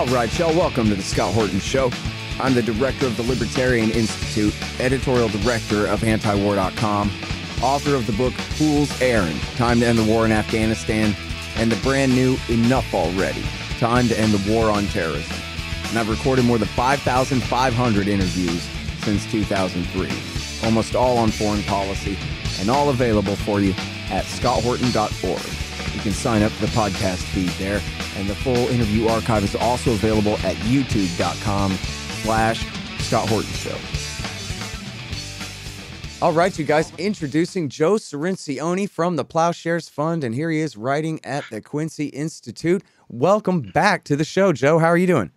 All right, y'all, welcome to the Scott Horton Show. I'm the director of the Libertarian Institute, editorial director of antiwar.com, author of the book Fool's Errand, Time to End the War in Afghanistan, and the brand new Enough Already, Time to End the War on Terrorism. And I've recorded more than 5,500 interviews since 2003, almost all on foreign policy, and all available for you at scotthorton.org. You can sign up for the podcast feed there, and the full interview archive is also available at youtube.com/Scott Horton Show. All right, you guys, introducing Joe Cirincione from the Plowshares Fund, and here he is writing at the Quincy Institute. Welcome back to the show, Joe. How are you doing?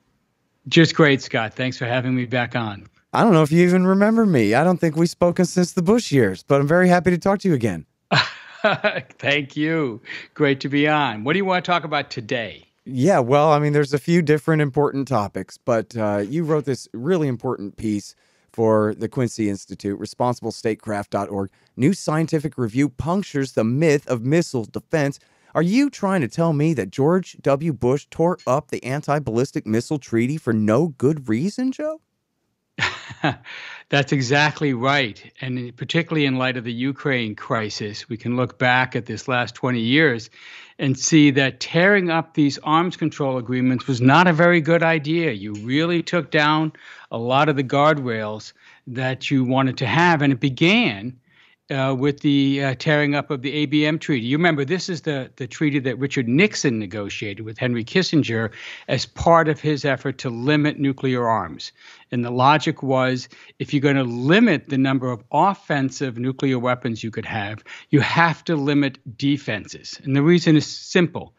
Just great, Scott. Thanks for having me back on. I don't know if you even remember me. I don't think we've spoken since the Bush years, but I'm very happy to talk to you again. Thank you. Great to be on. What do you want to talk about today? Yeah, well, I mean, there's a few different important topics, but you wrote this really important piece for the Quincy Institute, responsiblestatecraft.org. New scientific review punctures the myth of missile defense. Are you trying to tell me that George W. Bush tore up the anti-ballistic missile treaty for no good reason, Joe? That's exactly right. And particularly in light of the Ukraine crisis, we can look back at this last 20 years and see that tearing up these arms control agreements was not a very good idea. You really took down a lot of the guardrails that you wanted to have. And it began with the tearing up of the Abm Treaty. You remember, this is the treaty that Richard Nixon negotiated with Henry Kissinger as part of his effort to limit nuclear arms. And the logic was, if you're going to limit the number of offensive nuclear weapons you could have, you have to limit defenses. And the reason is simple.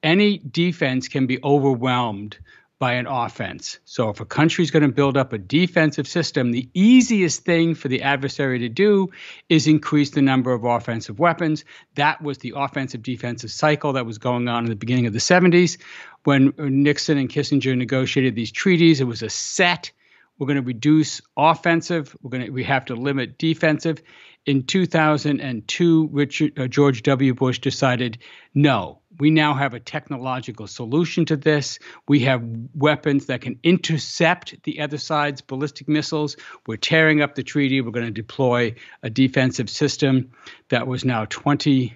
Any defense can be overwhelmed by an offense. So if a country is going to build up a defensive system, the easiest thing for the adversary to do is increase the number of offensive weapons. That was the offensive-defensive cycle that was going on in the beginning of the 70s. When Nixon and Kissinger negotiated these treaties, it was a set. We're going to reduce offensive. We have to limit defensive. In 2002, George W. Bush decided, no, we now have a technological solution to this. We have weapons that can intercept the other side's ballistic missiles. We're tearing up the treaty. We're going to deploy a defensive system. That was now 20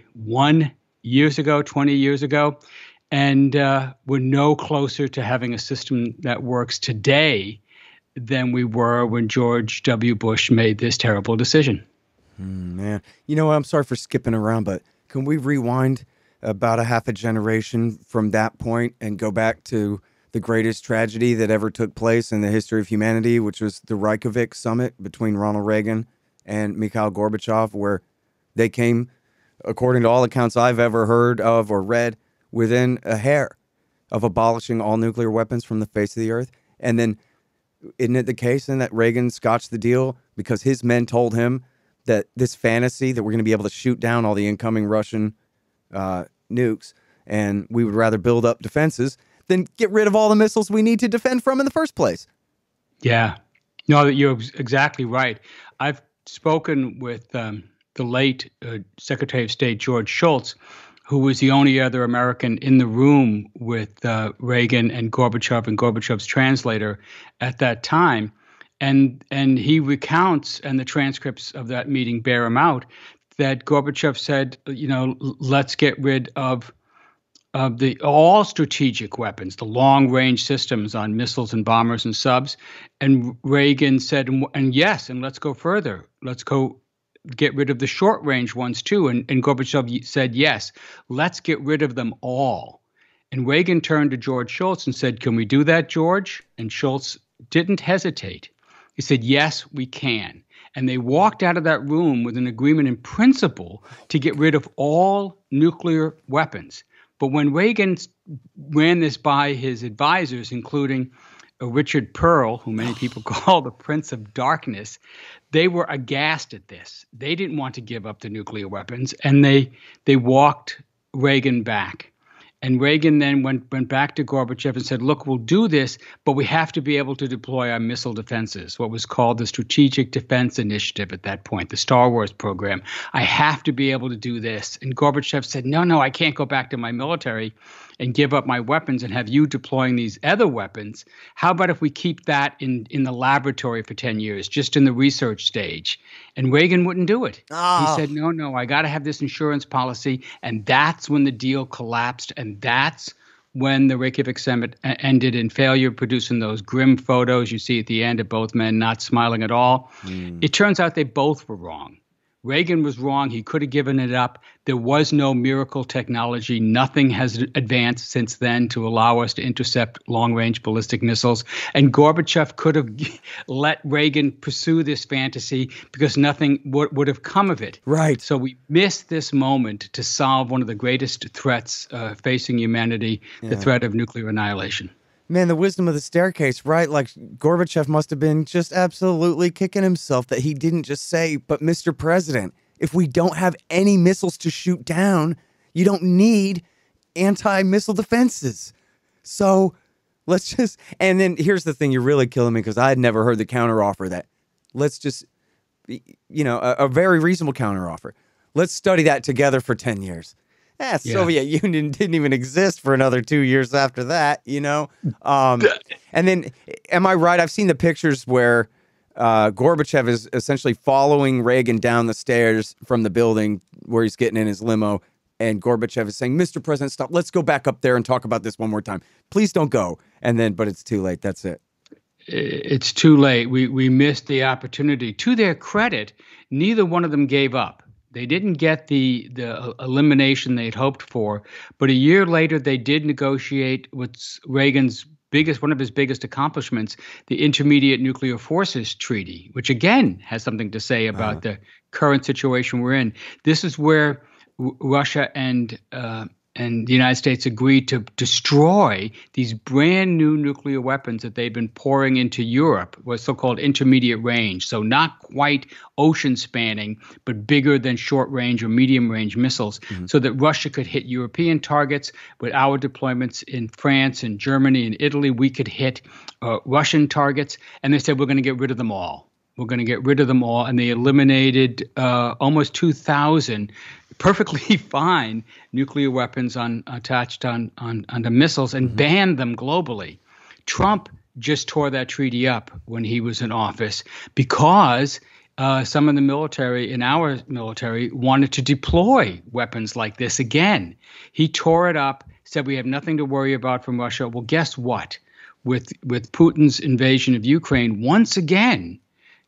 years ago. And we're no closer to having a system that works today than we were when George W. Bush made this terrible decision. Man, you know what? I'm sorry for skipping around, but can we rewind about a half a generation from that point and go back to the greatest tragedy that ever took place in the history of humanity, which was the Reykjavik summit between Ronald Reagan and Mikhail Gorbachev, where they came, according to all accounts I've ever heard of or read, within a hair of abolishing all nuclear weapons from the face of the earth. And then, isn't it the case then that Reagan scotched the deal because his men told him that this fantasy that we're going to be able to shoot down all the incoming Russian nukes, and we would rather build up defenses than get rid of all the missiles we need to defend from in the first place? Yeah. No, you're exactly right. I've spoken with the late Secretary of State George Shultz, who was the only other American in the room with Reagan and Gorbachev's translator at that time. And he recounts, and the transcripts of that meeting bear him out, that Gorbachev said, let's get rid of all strategic weapons, the long-range systems on missiles and bombers and subs. And Reagan said, and yes, and let's go further. Let's go get rid of the short-range ones too. And Gorbachev said, yes, let's get rid of them all. And Reagan turned to George Shultz and said, can we do that, George? And Shultz didn't hesitate. He said, yes, we can. And they walked out of that room with an agreement in principle to get rid of all nuclear weapons. But when Reagan ran this by his advisors, including Richard Pearl, who many people call the Prince of Darkness, they were aghast at this. They didn't want to give up the nuclear weapons, and they walked Reagan back. And Reagan then went back to Gorbachev and said, look, we'll do this, but we have to be able to deploy our missile defenses, what was called the Strategic Defense Initiative at that point, the Star Wars program. I have to be able to do this. And Gorbachev said, no, I can't go back to my military and give up my weapons and have you deploying these other weapons. How about if we keep that in the laboratory for 10 years, just in the research stage? And Reagan wouldn't do it. He said, no, I got to have this insurance policy. And that's when the deal collapsed. And that's when the Reykjavik summit ended in failure, producing those grim photos you see at the end of both men not smiling at all. It turns out they both were wrong. Reagan was wrong. He could have given it up. There was no miracle technology. Nothing has advanced since then to allow us to intercept long-range ballistic missiles. And Gorbachev could have let Reagan pursue this fantasy because nothing would have come of it. Right. So we missed this moment to solve one of the greatest threats facing humanity, the threat of nuclear annihilation. Man, the wisdom of the staircase, right? Like Gorbachev must have been just absolutely kicking himself that he didn't just say, but Mr. President, if we don't have any missiles to shoot down, you don't need anti-missile defenses. So let's just, and then here's the thing, you're really killing me because I had never heard the counteroffer that let's just, a very reasonable counteroffer. Let's study that together for 10 years. Soviet Union didn't even exist for another 2 years after that, And then, am I right? I've seen the pictures where Gorbachev is essentially following Reagan down the stairs from the building where he's getting in his limo. And Gorbachev is saying, Mr. President, stop. Let's go back up there and talk about this one more time. Please don't go. And then, but it's too late. That's it. It's too late. We missed the opportunity. To their credit, neither one of them gave up. They didn't get the elimination they'd hoped for, but a year later they did negotiate what's Reagan's one of his biggest accomplishments, the Intermediate Nuclear Forces Treaty, which again has something to say about the current situation we're in. This is where Russia and the United States agreed to destroy these brand new nuclear weapons that they've been pouring into Europe, was so-called intermediate range. So not quite ocean spanning, but bigger than short range or medium range missiles, so that Russia could hit European targets. With our deployments in France and Germany and Italy, we could hit Russian targets. And they said, we're going to get rid of them all. We're going to get rid of them all. And they eliminated almost 2,000 perfectly fine nuclear weapons attached on the missiles and banned them globally. Trump just tore that treaty up when he was in office because some of the military in our military wanted to deploy weapons like this again. He tore it up, said we have nothing to worry about from Russia. Well, guess what? With Putin's invasion of Ukraine, once again,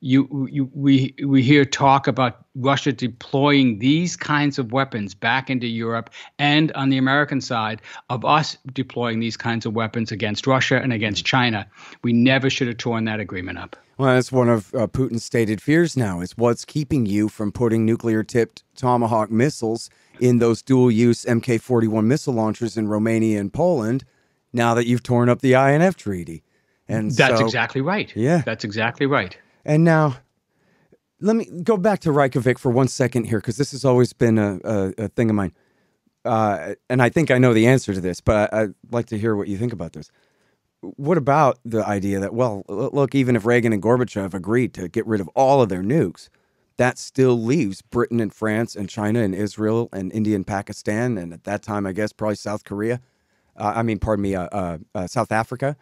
we hear talk about Russia deploying these kinds of weapons back into Europe, and on the American side of us deploying these kinds of weapons against Russia and against China. We never should have torn that agreement up. Well, that's one of Putin's stated fears now, is what's keeping you from putting nuclear-tipped Tomahawk missiles in those dual-use Mk-41 missile launchers in Romania and Poland now that you've torn up the INF Treaty. And that's exactly right. Yeah. That's exactly right. And now, let me go back to Reykjavik for 1 second here, because this has always been a thing of mine. And I think I know the answer to this, but I'd like to hear what you think about this. What about the idea that, well, look, even if Reagan and Gorbachev agreed to get rid of all of their nukes, that still leaves Britain and France and China and Israel and India and Pakistan, and at that time, I guess, probably South Korea. South Africa.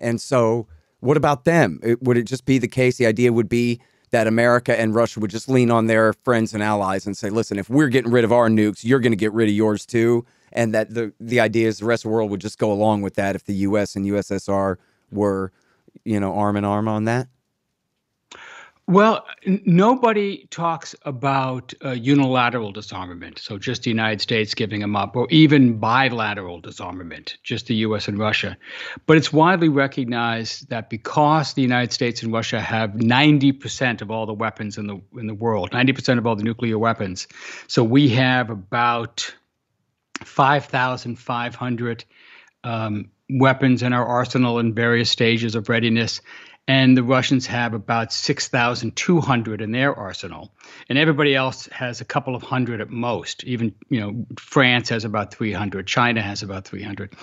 And so what about them? Would it just be the case, the idea would be that America and Russia would just lean on their friends and allies and say, listen, if we're getting rid of our nukes, you're going to get rid of yours too? And that the idea is the rest of the world would just go along with that if the U.S. and USSR were, arm in arm on that? Well, nobody talks about unilateral disarmament, so just the United States giving them up, or even bilateral disarmament, just the U.S. and Russia. But it's widely recognized that because the United States and Russia have 90% of all the weapons in the world, 90% of all the nuclear weapons, so we have about 5,500 weapons in our arsenal in various stages of readiness. And the Russians have about 6,200 in their arsenal. And everybody else has a couple of hundred at most. Even, France has about 300. China has about 300.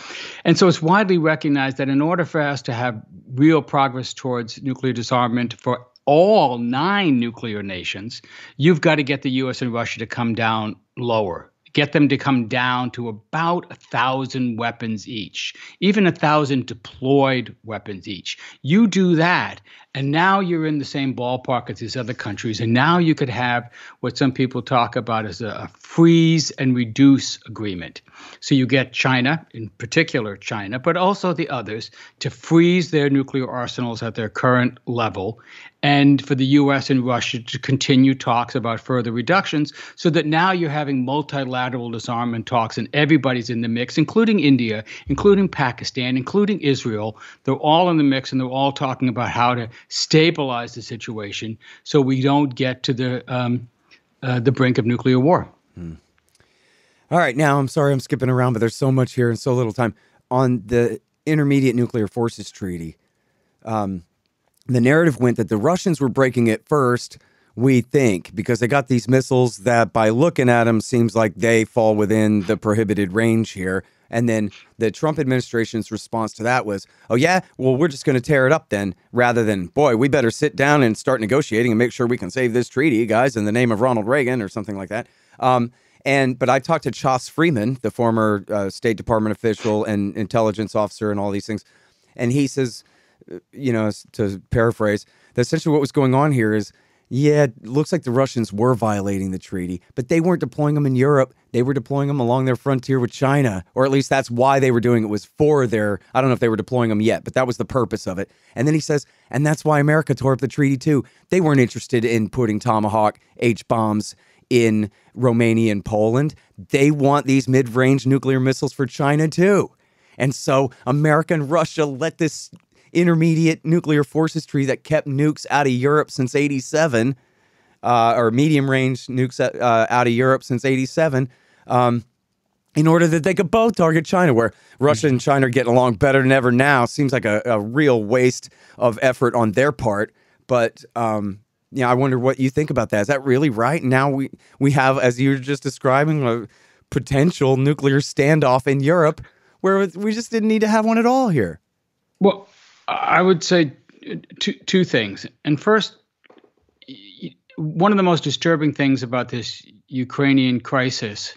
And so it's widely recognized that in order for us to have real progress towards nuclear disarmament for all 9 nuclear nations, you've got to get the U.S. and Russia to come down lower. get them to come down to about 1,000 weapons each, even 1,000 deployed weapons each. You do that, and now you're in the same ballpark as these other countries, and now you could have what some people talk about as a freeze and reduce agreement. So you get China, in particular China, but also the others, to freeze their nuclear arsenals at their current level, and for the U.S. and Russia to continue talks about further reductions, so that now you're having multilateral disarmament talks and everybody's in the mix, including India, including Pakistan, including Israel. They're all in the mix, and they're all talking about how to stabilize the situation so we don't get to the brink of nuclear war. All right, now I'm sorry I'm skipping around, but there's so much here and so little time. On the Intermediate Nuclear Forces Treaty, the narrative went that the Russians were breaking it first, we think, because they got these missiles that by looking at them seems like they fall within the prohibited range here. And then the Trump administration's response to that was, oh, yeah, well, we're just going to tear it up then, rather than, boy, we better sit down and start negotiating and make sure we can save this treaty, guys, in the name of Ronald Reagan or something like that. But I talked to Chas Freeman, the former State Department official and intelligence officer and all these things. And he says, to paraphrase, that essentially what was going on here is, yeah, it looks like the Russians were violating the treaty, but they weren't deploying them in Europe. They were deploying them along their frontier with China, or at least that's why they were doing it, was for their, I don't know if they were deploying them yet, but that was the purpose of it. And then he says, and that's why America tore up the treaty too. They weren't interested in putting Tomahawk H-bombs in Romania and Poland. They want these mid-range nuclear missiles for China too. And so America and Russia let this Intermediate Nuclear Forces Treaty that kept nukes out of Europe since 87, or medium-range nukes out of Europe since 87, in order that they could both target China, where Russia and China are getting along better than ever now. Seems like a real waste of effort on their part. But I wonder what you think about that. Is that really right? Now we have, as you were just describing, a potential nuclear standoff in Europe where we just didn't need to have one at all here. Well, I would say two things. And first, one of the most disturbing things about this Ukrainian crisis,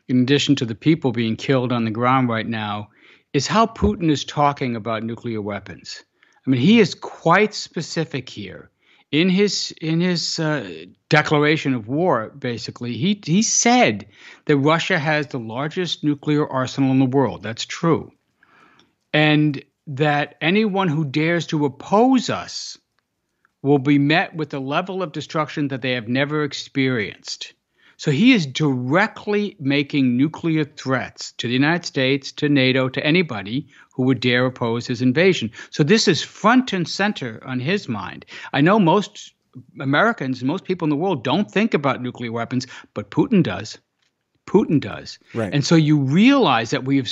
in addition to the people being killed on the ground right now, is how Putin is talking about nuclear weapons. I mean, he is quite specific here. In his declaration of war, basically, he said that Russia has the largest nuclear arsenal in the world. That's true. And that anyone who dares to oppose us will be met with a level of destruction that they have never experienced. So he is directly making nuclear threats to the United States, to NATO, to anybody who would dare oppose his invasion. So this is front and center on his mind. I know most Americans, most people in the world don't think about nuclear weapons, but Putin does. Putin does. Right. And so you realize that we have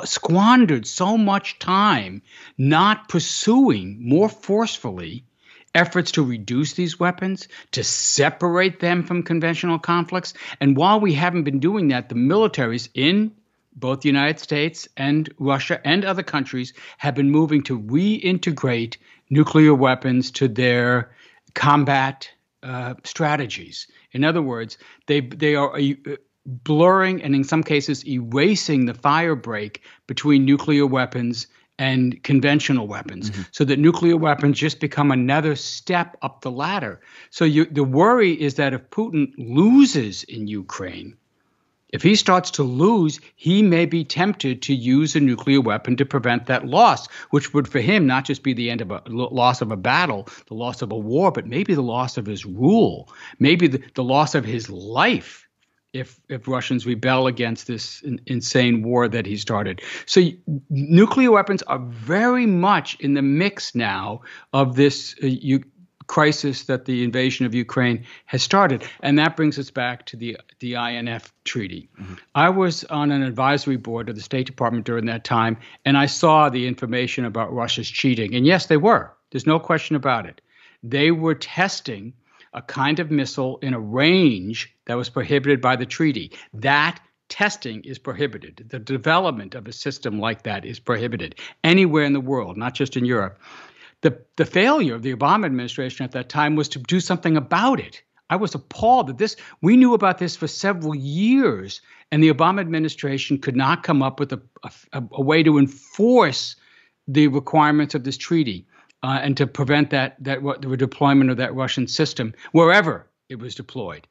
squandered so much time not pursuing more forcefully efforts to reduce these weapons, to separate them from conventional conflicts. And while we haven't been doing that, the militaries in both the United States and Russia and other countries have been moving to reintegrate nuclear weapons to their combat strategies. In other words, they are blurring and in some cases erasing the fire break between nuclear weapons and conventional weapons, so that nuclear weapons just become another step up the ladder. So the worry is that if Putin loses in Ukraine, if he starts to lose, he may be tempted to use a nuclear weapon to prevent that loss, which would for him not just be the end of a loss of a battle, the loss of a war, but maybe the loss of his rule, maybe the loss of his life. If Russians rebel against this insane war that he started. So nuclear weapons are very much in the mix now of this crisis that the invasion of Ukraine has started. And that brings us back to the INF Treaty. I was on an advisory board of the State Department during that time, and I saw the information about Russia's cheating. And yes, they were. There's no question about it. They were testing a kind of missile in a range that was prohibited by the treaty. That testing is prohibited. The development of a system like that is prohibited anywhere in the world, not just in Europe. The failure of the Obama administration at that time was to do something about it. I was appalled that we knew about this for several years, and the Obama administration could not come up with a way to enforce the requirements of this treaty and to prevent the deployment of that Russian system wherever it was deployed.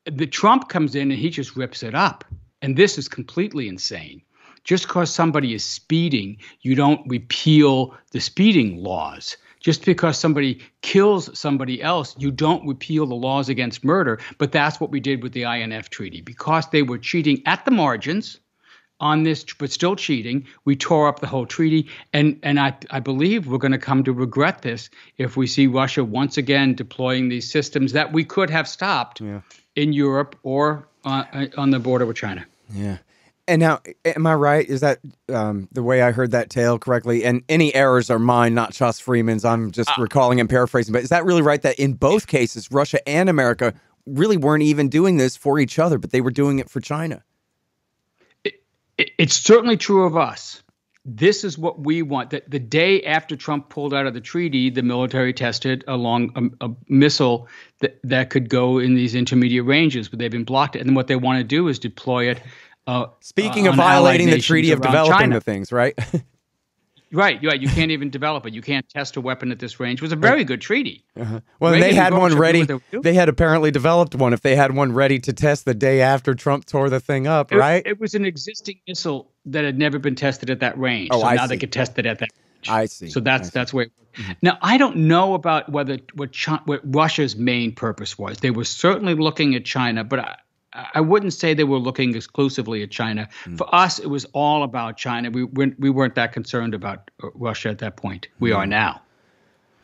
The Trump comes in and he just rips it up. And this is completely insane. Just because somebody is speeding, you don't repeal the speeding laws. Just because somebody kills somebody else, you don't repeal the laws against murder. But that's what we did with the INF Treaty. Because they were cheating at the margins on this, but still cheating, we tore up the whole treaty. And I believe we're going to come to regret this if we see Russia once again deploying these systems that we could have stopped in Europe or on the border with China. Yeah. And now, am I right? Is that the way I heard that tale correctly? And any errors are mine, not Chas Freeman's. I'm just recalling and paraphrasing. But is that really right that in both cases, Russia and America really weren't even doing this for each other, but they were doing it for China? It's certainly true of us. This is what we want. That the day after Trump pulled out of the treaty, the military tested a missile that could go in these intermediate ranges, but they've been blocked. And what they want to do is deploy it. Speaking of violating the treaty of developing China. the things, right? Right. You can't even develop it. You can't test a weapon at this range. It was a very good treaty. Well, they had one ready. They had apparently developed one. If they had one ready to test the day after Trump tore the thing up, right? It was an existing missile that had never been tested at that range. Oh, so I now see. they could test it at that range. I see. So that's where. Now, I don't know about what Russia's main purpose was. They were certainly looking at China, but I wouldn't say they were looking exclusively at China. For us, it was all about China. We weren't that concerned about Russia at that point. We are now.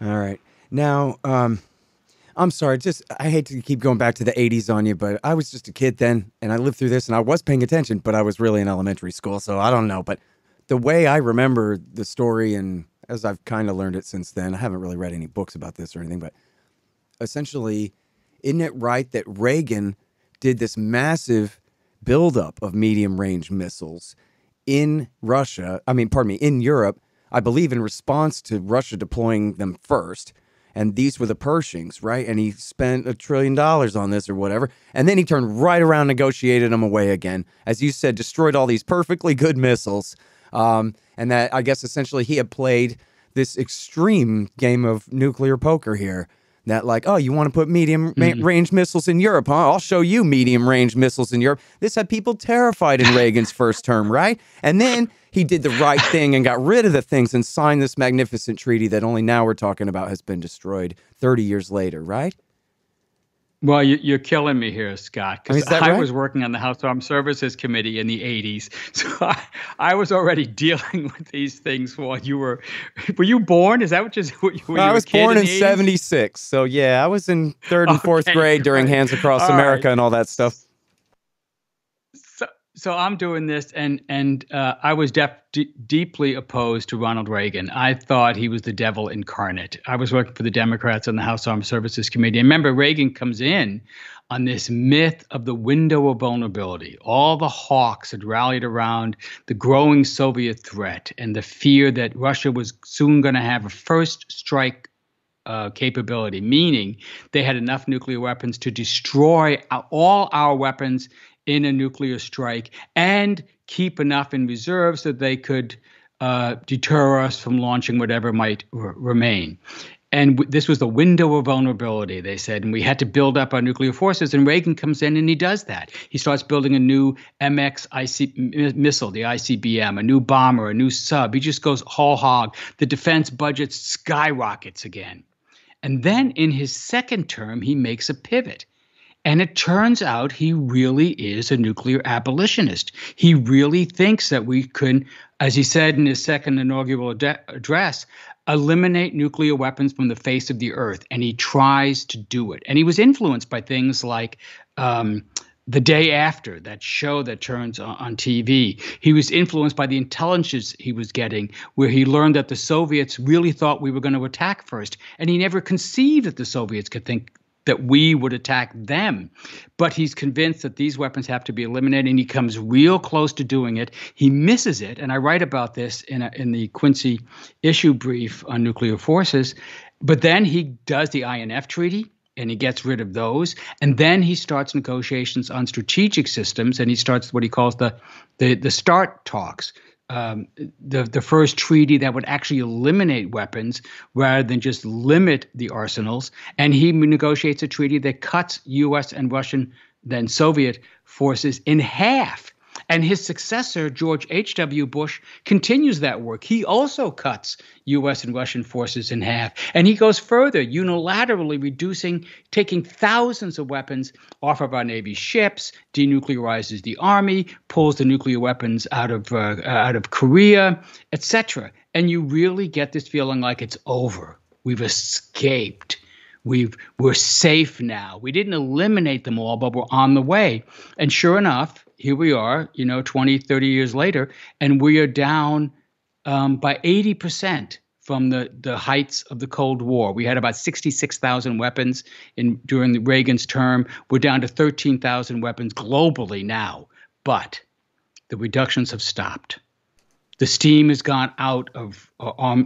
All right. Now, I'm sorry. I hate to keep going back to the 80s on you, but I was just a kid then, and I lived through this, and I was paying attention, but I was really in elementary school, so I don't know. But the way I remember the story, and as I've kind of learned it since then, I haven't really read any books about this or anything, but essentially, isn't it right that Reagan did this massive buildup of medium-range missiles in in Europe, I believe in response to Russia deploying them first. And these were the Pershings, right? And he spent $1 trillion on this or whatever. And then he turned right around, negotiated them away again. As you said, destroyed all these perfectly good missiles. And that, I guess, essentially he had played this extreme game of nuclear poker here. That like, oh, you want to put medium-range missiles in Europe, huh? I'll show you medium-range missiles in Europe. This had people terrified in Reagan's first term, right? And then he did the right thing and got rid of the things and signed this magnificent treaty that only now we're talking about has been destroyed 30 years later, right? Well, you're killing me here, Scott, because I right? was working on the House Armed Services Committee in the 80s. So I was already dealing with these things while you were you born? Is that what you I was born in 76. So, yeah, I was in third and fourth grade during Hands Across America and all that stuff. So I'm doing this, and I was deeply opposed to Ronald Reagan. I thought he was the devil incarnate. I was working for the Democrats on the House Armed Services Committee. And remember, Reagan comes in on this myth of the window of vulnerability. All the hawks had rallied around the growing Soviet threat and the fear that Russia was soon going to have a first strike capability, meaning they had enough nuclear weapons to destroy all our weapons in a nuclear strike and keep enough in reserve so they could deter us from launching whatever might remain. And this was the window of vulnerability, they said, and we had to build up our nuclear forces. And Reagan comes in and he does that. He starts building a new MX missile, the ICBM, a new bomber, a new sub. He just goes whole hog. The defense budget skyrockets again. And then in his second term, he makes a pivot. And it turns out he really is a nuclear abolitionist. He really thinks that we can, as he said in his second inaugural address, eliminate nuclear weapons from the face of the earth. And he tries to do it. And he was influenced by things like The Day After, that show that turns on TV. He was influenced by the intelligence he was getting, where he learned that the Soviets really thought we were going to attack first. And he never conceived that the Soviets could think that we would attack them. But he's convinced that these weapons have to be eliminated, and he comes real close to doing it. He misses it, and I write about this in the Quincy issue brief on nuclear forces. But then he does the INF Treaty and he gets rid of those. And then he starts negotiations on strategic systems, and he starts what he calls the START talks. The first treaty that would actually eliminate weapons rather than just limit the arsenals. And he negotiates a treaty that cuts U.S. and Russian, then Soviet forces in half. And his successor, George H.W. Bush, continues that work. He also cuts U.S. and Russian forces in half. And he goes further, unilaterally taking thousands of weapons off of our Navy ships, denuclearizes the Army, pulls the nuclear weapons out of Korea, etc. And you really get this feeling like it's over. We've escaped. We're safe now. We didn't eliminate them all, but we're on the way. And sure enough, here we are, 20, 30 years later, and we are down by 80% from the heights of the Cold War. We had about 66,000 weapons during Reagan's term. We're down to 13,000 weapons globally now, but the reductions have stopped. The steam has gone out of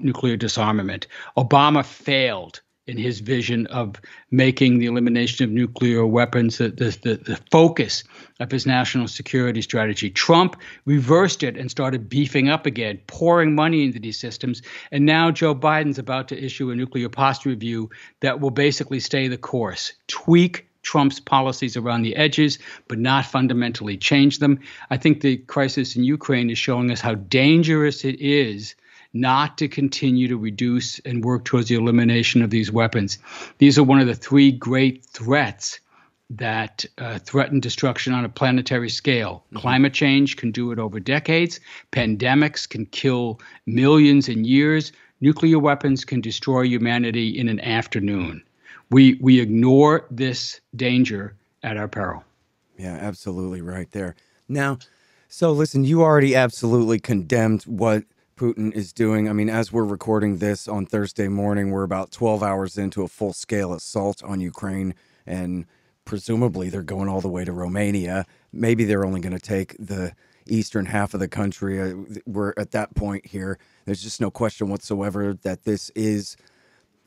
nuclear disarmament. Obama failed in his vision of making the elimination of nuclear weapons the focus of his national security strategy. Trump reversed it and started beefing up again, pouring money into these systems. And now Joe Biden's about to issue a nuclear posture review that will basically stay the course, tweak Trump's policies around the edges, but not fundamentally change them. I think the crisis in Ukraine is showing us how dangerous it is not to continue to reduce and work towards the elimination of these weapons. These are one of the three great threats that threaten destruction on a planetary scale. Mm-hmm. Climate change can do it over decades. Pandemics can kill millions in years. Nuclear weapons can destroy humanity in an afternoon. We ignore this danger at our peril. Yeah, absolutely right there. Now, so listen, you already absolutely condemned what Putin is doing. I mean, as we're recording this on Thursday morning, we're about 12 hours into a full-scale assault on Ukraine, and presumably they're going all the way to Romania. Maybe they're only going to take the eastern half of the country. We're at that point here. There's just no question whatsoever that this is,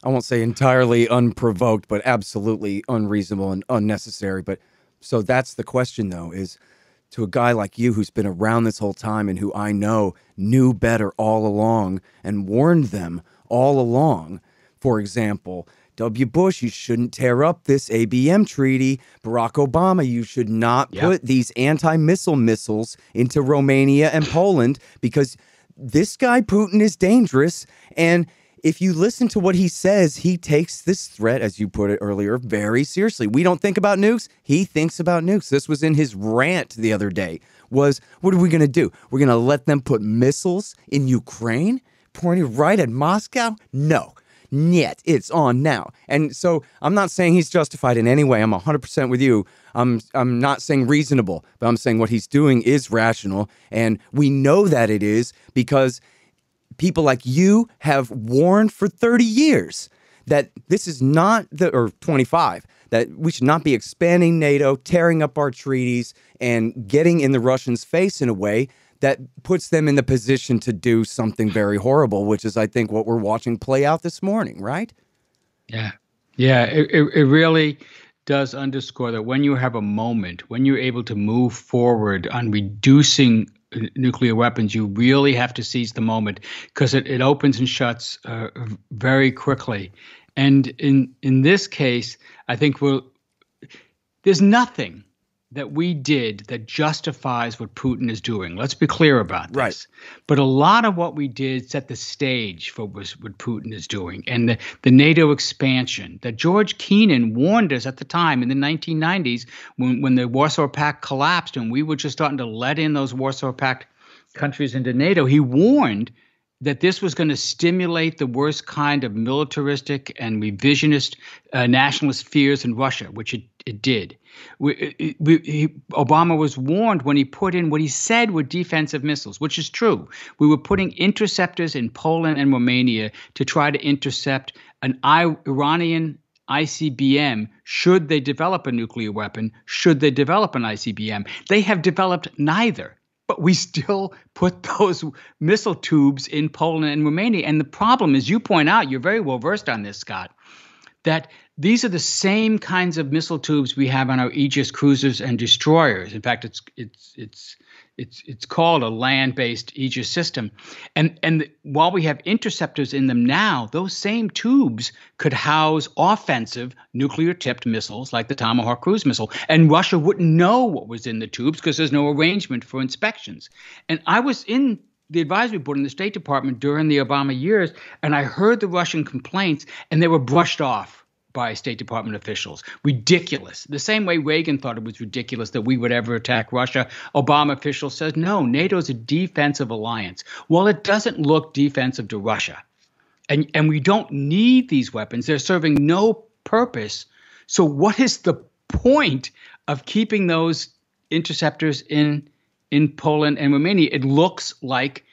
I won't say entirely unprovoked, but absolutely unreasonable and unnecessary. But so that's the question, though, is to a guy like you who's been around this whole time and who I know knew better all along and warned them all along. For example, W. Bush, you shouldn't tear up this Abm Treaty. Barack Obama, you should not put these anti-missile missiles into Romania and Poland because this guy Putin is dangerous. And if you listen to what he says, he takes this threat, as you put it earlier, very seriously. We don't think about nukes. He thinks about nukes. This was in his rant the other day, was what are we going to do? We're going to let them put missiles in Ukraine, pointed right at Moscow? No. Yet it's on now. And so I'm not saying he's justified in any way. I'm 100% with you. I'm not saying reasonable, but I'm saying what he's doing is rational. And we know that it is because people like you have warned for 30 years that this is not or 25, that we should not be expanding NATO, tearing up our treaties, and getting in the Russians' face in a way that puts them in the position to do something very horrible, which is, I think, what we're watching play out this morning, right? Yeah. Yeah, it really does underscore that when you have a moment, when you're able to move forward on reducing nuclear weapons, you really have to seize the moment because it opens and shuts very quickly. And in this case, I think there's nothing that we did that justifies what Putin is doing. Let's be clear about this. Right. But a lot of what we did set the stage for what Putin is doing. And the NATO expansion that George Kennan warned us at the time in the 1990s when the Warsaw Pact collapsed and we were just starting to let in those Warsaw Pact countries into NATO. He warned that this was going to stimulate the worst kind of militaristic and revisionist nationalist fears in Russia, which it did. Obama was warned when he put in what he said were defensive missiles, which is true. We were putting interceptors in Poland and Romania to try to intercept an Iranian ICBM should they develop a nuclear weapon, should they develop an ICBM. They have developed neither. But we still put those missile tubes in Poland and Romania. And the problem, as you point out, you're very well versed on this, Scott, that these are the same kinds of missile tubes we have on our Aegis cruisers and destroyers. In fact, it's called a land-based Aegis system. And while we have interceptors in them now, those same tubes could house offensive nuclear-tipped missiles like the Tomahawk cruise missile. And Russia wouldn't know what was in the tubes because there's no arrangement for inspections. And I was in the advisory board in the State Department during the Obama years, and I heard the Russian complaints, and they were brushed off by State Department officials. Ridiculous. The same way Reagan thought it was ridiculous that we would ever attack Russia, Obama officials said, no, NATO is a defensive alliance. Well, it doesn't look defensive to Russia. And we don't need these weapons. They're serving no purpose. So what is the point of keeping those interceptors in Poland and Romania? It looks like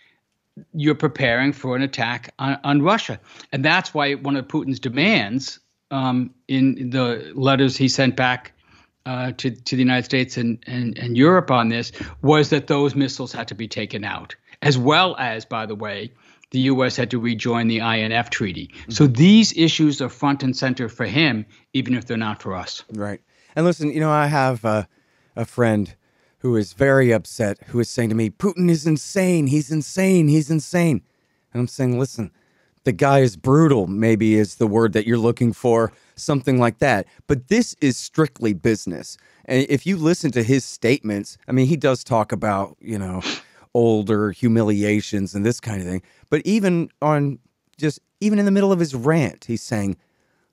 you're preparing for an attack on Russia. And that's why one of Putin's demands in the letters he sent back to the United States and Europe on this was that those missiles had to be taken out, as well as, by the way, the U.S. had to rejoin the INF Treaty. Mm-hmm. So these issues are front and center for him, even if they're not for us. Right. And listen, I have a friend who is very upset, who is saying to me, Putin is insane. He's insane. He's insane. And I'm saying, listen, the guy is brutal, maybe is the word that you're looking for, something like that. But this is strictly business. And if you listen to his statements, I mean, he does talk about, older humiliations and this kind of thing. But even in the middle of his rant, he's saying,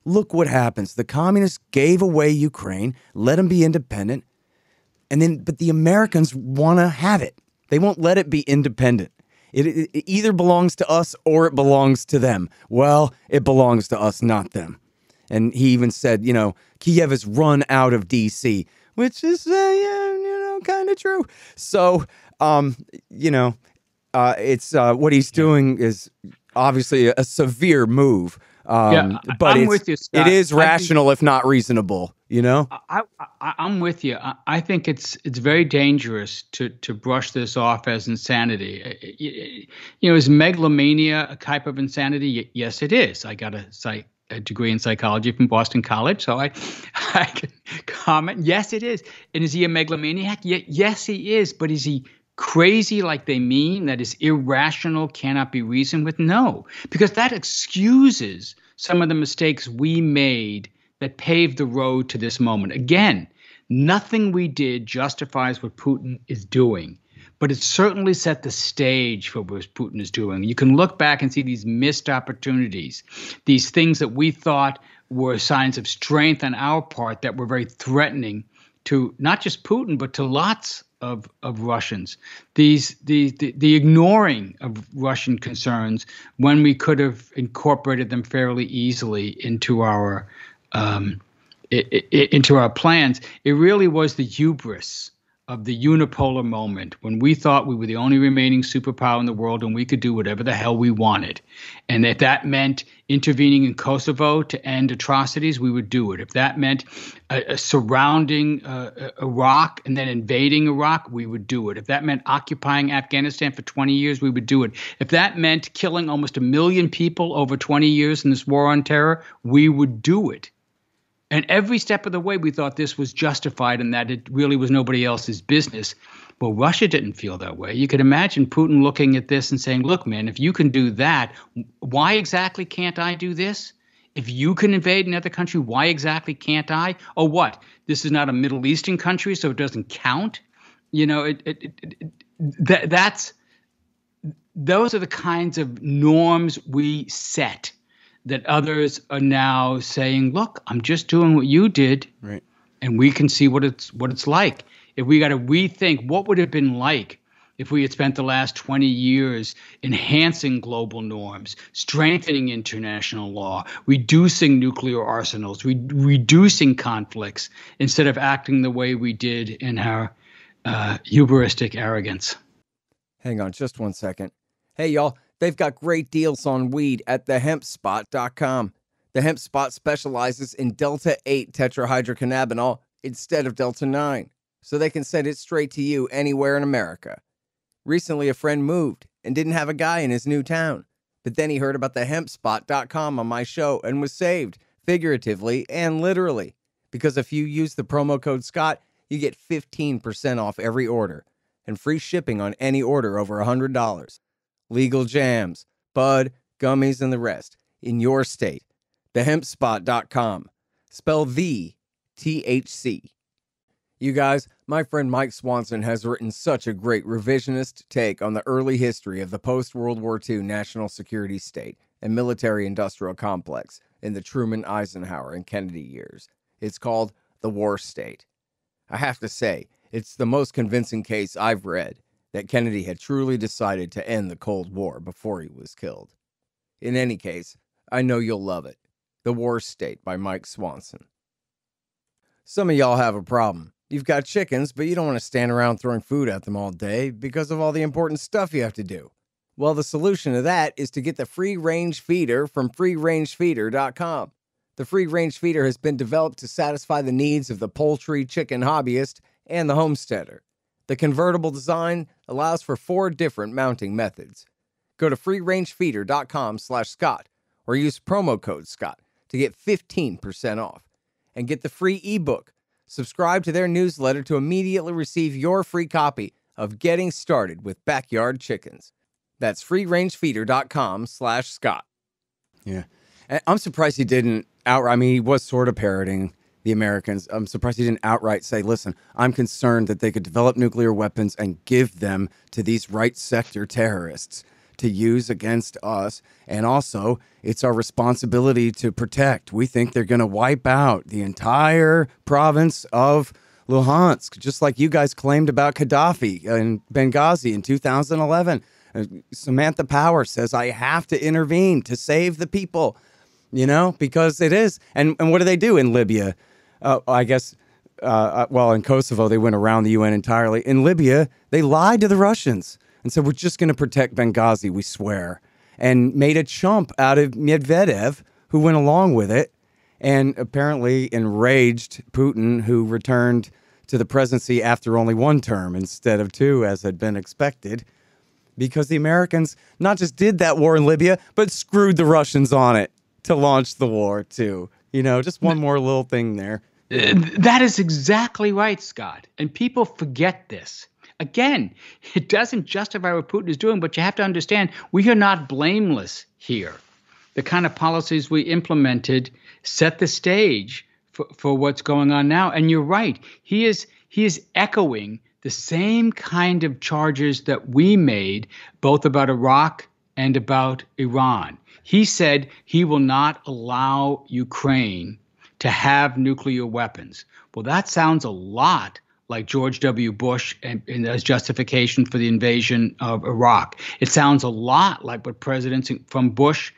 look what happens. The communists gave away Ukraine, let them be independent. But the Americans want to have it. They won't let it be independent. It either belongs to us or it belongs to them. Well, it belongs to us, not them. And he even said, Kiev is run out of D.C., which is, kind of true. So, it's what he's doing is obviously a severe move. But I'm with you, Scott. It is rational, if not reasonable. I'm with you. I think it's very dangerous to brush this off as insanity. Is megalomania a type of insanity? Yes, it is. I got a degree in psychology from Boston College, so I can comment. Yes, it is. And is he a megalomaniac? Yes, he is. But is he crazy like they mean? That is irrational, cannot be reasoned with? No, because that excuses some of the mistakes we made that paved the road to this moment. Again, nothing we did justifies what Putin is doing, but it certainly set the stage for what Putin is doing. You can look back and see these missed opportunities, these things that we thought were signs of strength on our part that were very threatening to not just Putin, but to lots of Russians. The ignoring of Russian concerns when we could have incorporated them fairly easily into our plans. It really was the hubris of the unipolar moment when we thought we were the only remaining superpower in the world and we could do whatever the hell we wanted. And if that meant intervening in Kosovo to end atrocities, we would do it. If that meant surrounding Iraq and then invading Iraq, we would do it. If that meant occupying Afghanistan for 20 years, we would do it. If that meant killing almost 1 million people over 20 years in this war on terror, we would do it. And every step of the way, we thought this was justified and that it really was nobody else's business. Well, Russia didn't feel that way. You could imagine Putin looking at this and saying, look, man, if you can do that, why exactly can't I do this? If you can invade another country, why exactly can't I? Or what? This is not a Middle Eastern country, so it doesn't count? Those are the kinds of norms we set that others are now saying, look, I'm just doing what you did, right? And we can see what it's like. If we got to rethink what would it have been like if we had spent the last 20 years enhancing global norms, strengthening international law, reducing nuclear arsenals, reducing conflicts, instead of acting the way we did in our hubristic arrogance. Hang on just one second. Hey, y'all. They've got great deals on weed at thehempspot.com. The Hemp Spot specializes in Delta-8 tetrahydrocannabinol instead of Delta-9, so they can send it straight to you anywhere in America. Recently, a friend moved and didn't have a guy in his new town, but then he heard about thehempspot.com on my show and was saved figuratively and literally. Because if you use the promo code Scott, you get 15% off every order and free shipping on any order over $100. Legal jams, bud, gummies, and the rest in your state. TheHempSpot.com. Spell the THC. You guys, my friend Mike Swanson has written such a great revisionist take on the early history of the post-World War II national security state and military-industrial complex in the Truman, Eisenhower, and Kennedy years. It's called The War State. I have to say, it's the most convincing case I've read that Kennedy had truly decided to end the Cold War before he was killed. In any case, I know you'll love it. The War State by Mike Swanson. Some of y'all have a problem. You've got chickens, but you don't want to stand around throwing food at them all day because of all the important stuff you have to do. Well, the solution to that is to get the free-range feeder from freerangefeeder.com. The free-range feeder has been developed to satisfy the needs of the poultry chicken hobbyist and the homesteader. The convertible design allows for 4 different mounting methods. Go to freerangefeeder.com/Scott or use promo code Scott to get 15% off and get the free ebook. Subscribe to their newsletter to immediately receive your free copy of Getting Started with Backyard Chickens. That's freerangefeeder.com/Scott. Yeah. I'm surprised he didn't outright, I mean, he was sort of parroting the Americans. I'm surprised he didn't outright say, listen, I'm concerned that they could develop nuclear weapons and give them to these right sector terrorists to use against us. And also, it's our responsibility to protect. We think they're going to wipe out the entire province of Luhansk, just like you guys claimed about Gaddafi in Benghazi in 2011. Samantha Power says, I have to intervene to save the people, you know, because it is. And what do they do in Libya? I guess, well, in Kosovo, they went around the UN entirely. In Libya, they lied to the Russians and said, we're just going to protect Benghazi, we swear, and made a chump out of Medvedev, who went along with it, and apparently enraged Putin, who returned to the presidency after only 1 term instead of 2, as had been expected, because the Americans not just did that war in Libya, but screwed the Russians on it to launch the war, too. You know, just one more little thing there. That is exactly right, Scott. And people forget this. Again, it doesn't justify what Putin is doing, but you have to understand we are not blameless here. The kind of policies we implemented set the stage for what's going on now. And you're right. He is echoing the same kind of charges that we made, both about Iraq and about Iran. He said he will not allow Ukraine to have nuclear weapons. Well, that sounds a lot like George W. Bush and as justification for the invasion of Iraq. It sounds a lot like what presidents from Bush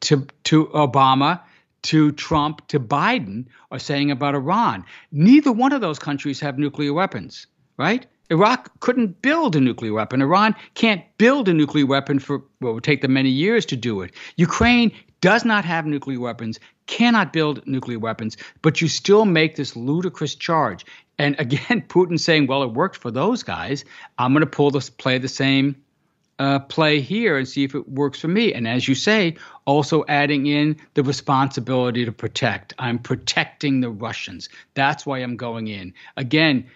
to Obama to Trump to Biden are saying about Iran. Neither one of those countries have nuclear weapons, right? Iraq couldn't build a nuclear weapon. Iran can't build a nuclear weapon it would take them many years to do it. Ukraine does not have nuclear weapons, cannot build nuclear weapons, but you still make this ludicrous charge. And again, Putin saying, well, it worked for those guys. I'm going to play the same play here and see if it works for me. And as you say, also adding in the responsibility to protect. I'm protecting the Russians. That's why I'm going in. Again,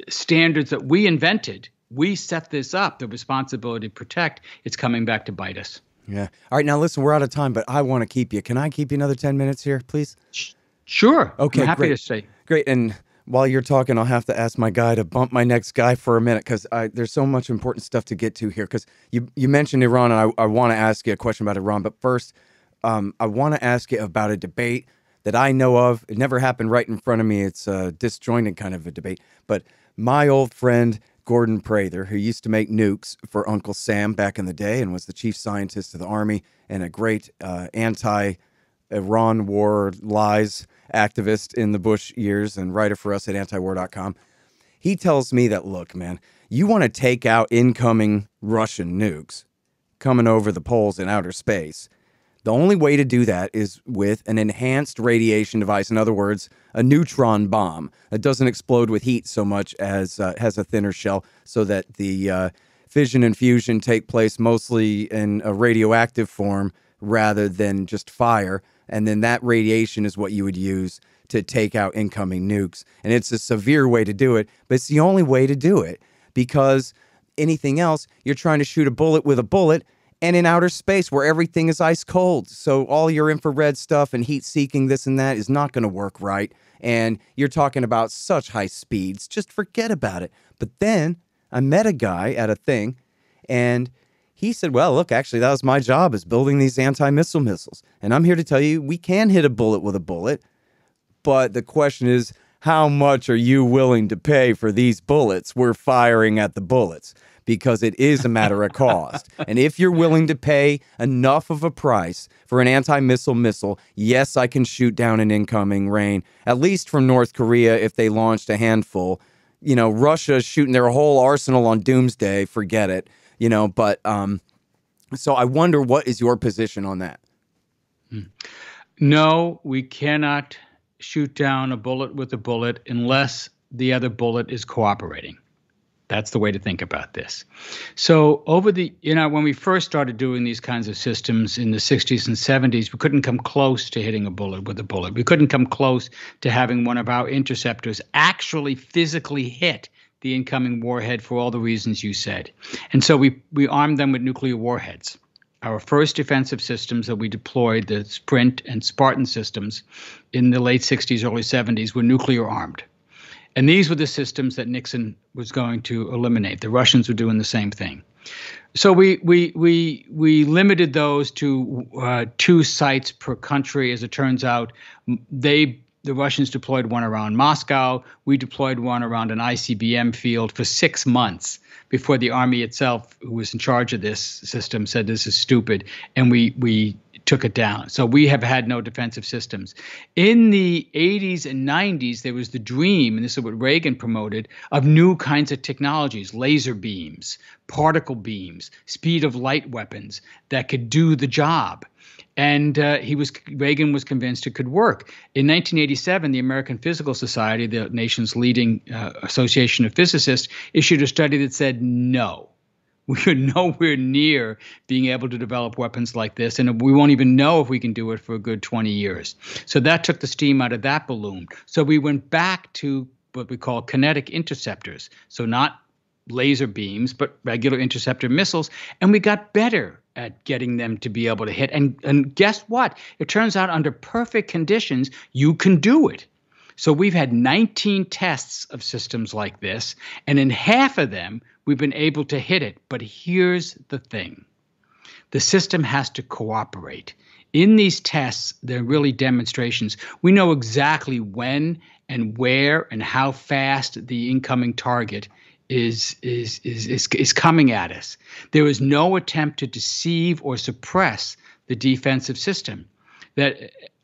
standards that we invented. We set this up, the responsibility to protect. It's coming back to bite us. Yeah. All right. Now, listen, we're out of time, but I want to keep you. Can I keep you another 10 minutes here, please? Sure. Okay. I'm happy great. to stay. Great. And while you're talking, I'll have to ask my guy to bump my next guy for a minute because there's so much important stuff to get to here. Because you mentioned Iran, and I want to ask you a question about Iran. But first, I want to ask you about a debate that I know of. It never happened right in front of me. It's a disjointed kind of a debate. But my old friend Gordon Prather, who used to make nukes for Uncle Sam back in the day and was the chief scientist of the Army and a great anti-Iran war lies activist in the Bush years and writer for us at antiwar.com. He tells me that, look, man, you want to take out incoming Russian nukes coming over the poles in outer space. The only way to do that is with an enhanced radiation device. In other words, a neutron bomb that doesn't explode with heat so much as has a thinner shell so that the fission and fusion take place mostly in a radioactive form rather than just fire. And then that radiation is what you would use to take out incoming nukes. And it's a severe way to do it, but it's the only way to do it, because anything else, you're trying to shoot a bullet with a bullet, and in outer space where everything is ice cold. So all your infrared stuff and heat seeking, this and that, is not going to work right. And you're talking about such high speeds, just forget about it. But then I met a guy at a thing, and he said, well, look, actually, that was my job, is building these anti-missile missiles. And I'm here to tell you, we can hit a bullet with a bullet. But the question is, how much are you willing to pay for these bullets? We're firing at the bullets, because it is a matter of cost. And if you're willing to pay enough of a price for an anti-missile missile, yes, I can shoot down an incoming rain, at least from North Korea if they launched a handful. You know, Russia shooting their whole arsenal on doomsday, forget it. You know, but so I wonder, what is your position on that? No, we cannot shoot down a bullet with a bullet unless the other bullet is cooperating. That's the way to think about this. So when we first started doing these kinds of systems in the 60s and 70s, we couldn't come close to hitting a bullet with a bullet. We couldn't come close to having one of our interceptors actually physically hit the incoming warhead for all the reasons you said. And so we armed them with nuclear warheads. Our first defensive systems that we deployed, the Sprint and Spartan systems in the late 60s, early 70s, were nuclear armed. And these were the systems that Nixon was going to eliminate. The Russians were doing the same thing. So we limited those to 2 sites per country. As it turns out, the Russians deployed one around Moscow. We deployed one around an ICBM field for 6 months before the Army itself, who was in charge of this system, said this is stupid, and we took it down. So we have had no defensive systems. In the 80s and 90s, there was the dream, and this is what Reagan promoted, of new kinds of technologies, laser beams, particle beams, speed of light weapons that could do the job. And Reagan was convinced it could work. In 1987, the American Physical Society, the nation's leading association of physicists, issued a study that said no. We're nowhere near being able to develop weapons like this, and we won't even know if we can do it for a good 20 years. So that took the steam out of that balloon. So we went back to what we call kinetic interceptors. So not laser beams, but regular interceptor missiles, and we got better at getting them to be able to hit. And guess what? It turns out under perfect conditions, you can do it. So we've had 19 tests of systems like this, and in half of them, we've been able to hit it. But here's the thing. The system has to cooperate. In these tests, they're really demonstrations. We know exactly when and where and how fast the incoming target is coming at us. There is no attempt to deceive or suppress the defensive system.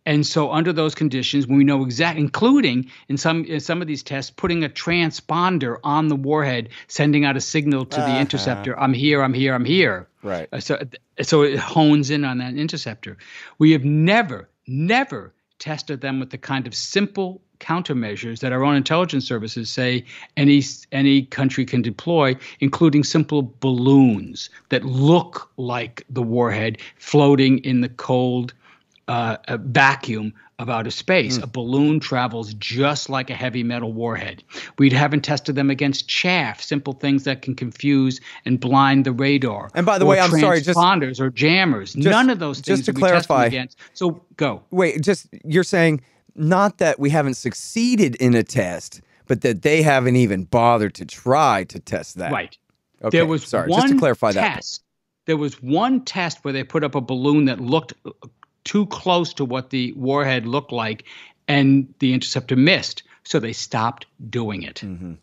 And so under those conditions, we know exactly, including in some of these tests, putting a transponder on the warhead, sending out a signal to the interceptor, I'm here, I'm here, I'm here. Right. So it hones in on that interceptor. We have never tested them with the kind of simple countermeasures that our own intelligence services say any country can deploy, including simple balloons that look like the warhead floating in the cold a vacuum of outer space. A balloon travels just like a heavy metal warhead. We haven't tested them against chaff, simple things that can confuse and blind the radar. And by the way, I'm sorry, transponders or jammers. None of those things just to we test them clarify against. So go. Wait, you're saying not that we haven't succeeded in a test, but that they haven't even bothered to try to test that. Right. Okay. There was just to clarify that. There was one test where they put up a balloon that looked too close to what the warhead looked like, and the interceptor missed. So they stopped doing it. Mm-hmm.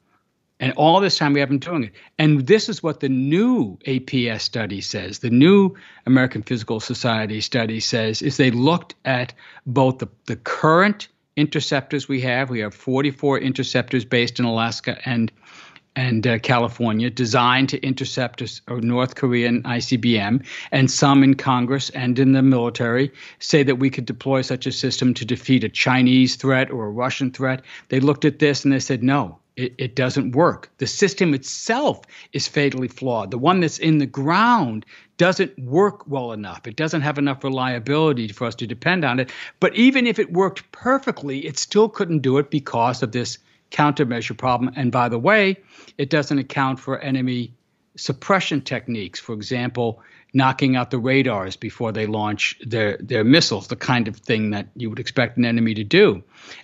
And all this time we haven't been doing it. And this is what the new APS study says. The new American Physical Society study says is they looked at both the current interceptors we have. We have 44 interceptors based in Alaska and California, designed to intercept a North Korean ICBM, and some in Congress and in the military say that we could deploy such a system to defeat a Chinese threat or a Russian threat. They looked at this and they said, no, it doesn't work. The system itself is fatally flawed. The one that's in the ground doesn't work well enough. It doesn't have enough reliability for us to depend on it. But even if it worked perfectly, it still couldn't do it because of this countermeasure problem. And by the way, it doesn't account for enemy suppression techniques. For example, knocking out the radars before they launch their missiles, the kind of thing that you would expect an enemy to do.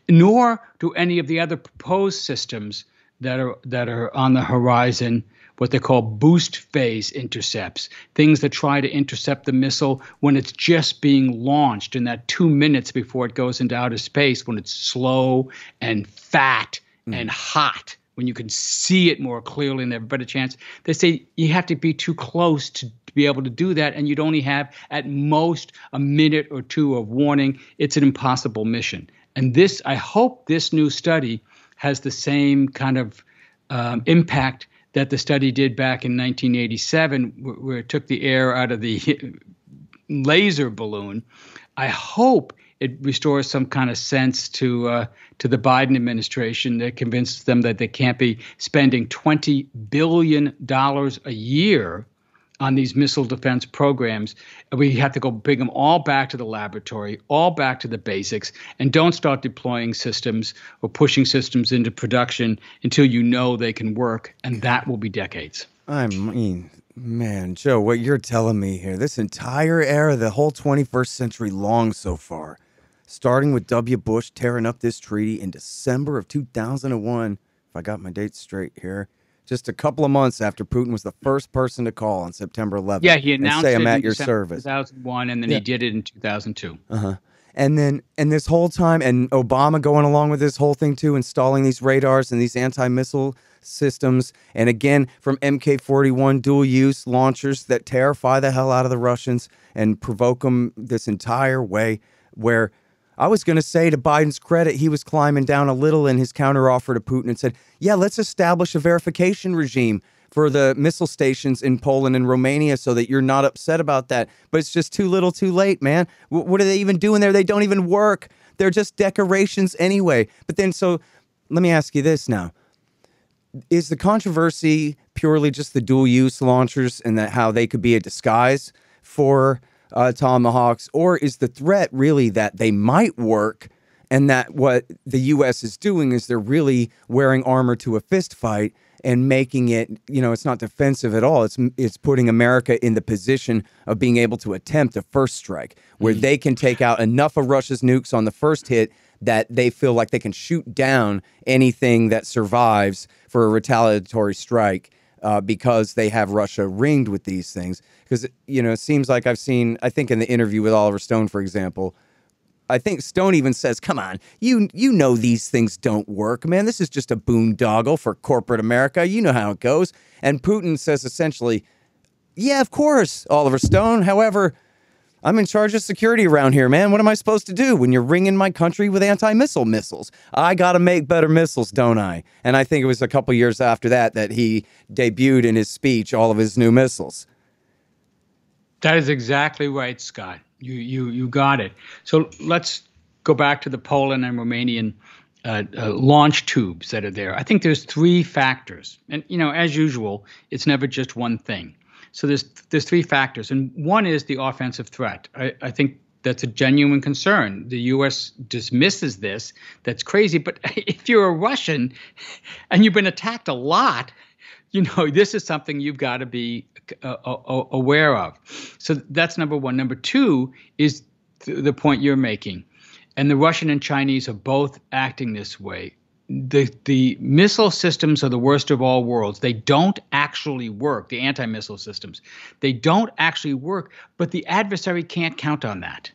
Nor do any of the other proposed systems that are on the horizon what they call boost phase intercepts, things that try to intercept the missile when it's just being launched in that 2 minutes before it goes into outer space, when it's slow and fat and hot, when you can see it more clearly and have a better chance. They say you have to be too close to be able to do that, and you'd only have at most a minute or two of warning. It's an impossible mission. And this, I hope this new study has the same kind of impact that the study did back in 1987, where it took the air out of the laser balloon. I hope it restores some kind of sense to the Biden administration that convinces them that they can't be spending $20 billion a year on these missile defense programs. We have to go bring them all back to the laboratory, all back to the basics, and don't start deploying systems or pushing systems into production until you know they can work, and that will be decades. I mean, man, Joe, what you're telling me here, this entire era, the whole 21st century long so far, starting with W. Bush tearing up this treaty in December of 2001, if I got my dates straight here, just a couple of months after Putin was the first person to call on September 11th. Yeah, he announced and say, it I'm at in your December service. 2001, and then he did it in 2002. And this whole time, and Obama going along with this whole thing too, installing these radars and these anti-missile systems. And again, from MK-41 dual-use launchers that terrify the hell out of the Russians and provoke them this entire way, where I was going to say, to Biden's credit, he was climbing down a little in his counteroffer to Putin and said, yeah, let's establish a verification regime for the missile stations in Poland and Romania so that you're not upset about that. But it's just too little too late, man. What are they even doing there? They don't even work. They're just decorations anyway. But then, so let me ask you this now. Is the controversy purely just the dual-use launchers and that how they could be a disguise for Tomahawks, or is the threat really that they might work and that what the U.S. is doing is they're really wearing armor to a fist fight and making it, it's not defensive at all. It's putting America in the position of being able to attempt a first strike where they can take out enough of Russia's nukes on the first hit that they feel like they can shoot down anything that survives for a retaliatory strike. Because they have Russia ringed with these things. Because, it seems like I think in the interview with Oliver Stone, for example, I think Stone even says, come on, you know these things don't work, man. This is just a boondoggle for corporate America. You know how it goes. And Putin says essentially, yeah, of course, Oliver Stone. However, I'm in charge of security around here, man. What am I supposed to do when you're ringing my country with anti-missile missiles? I got to make better missiles, don't I? And I think it was a couple years after that he debuted in his speech all of his new missiles. That is exactly right, Scott. You got it. So let's go back to the Poland and Romanian launch tubes that are there. I think there's three factors. And, as usual, it's never just one thing. So there's three factors, and one is the offensive threat. I think that's a genuine concern. The U.S. dismisses this. That's crazy. But if you're a Russian and you've been attacked a lot, this is something you've got to be aware of. So that's number one. Number two is the point you're making, and the Russian and Chinese are both acting this way. The missile systems are the worst of all worlds. They don't actually work, the anti-missile systems. They don't actually work, but the adversary can't count on that.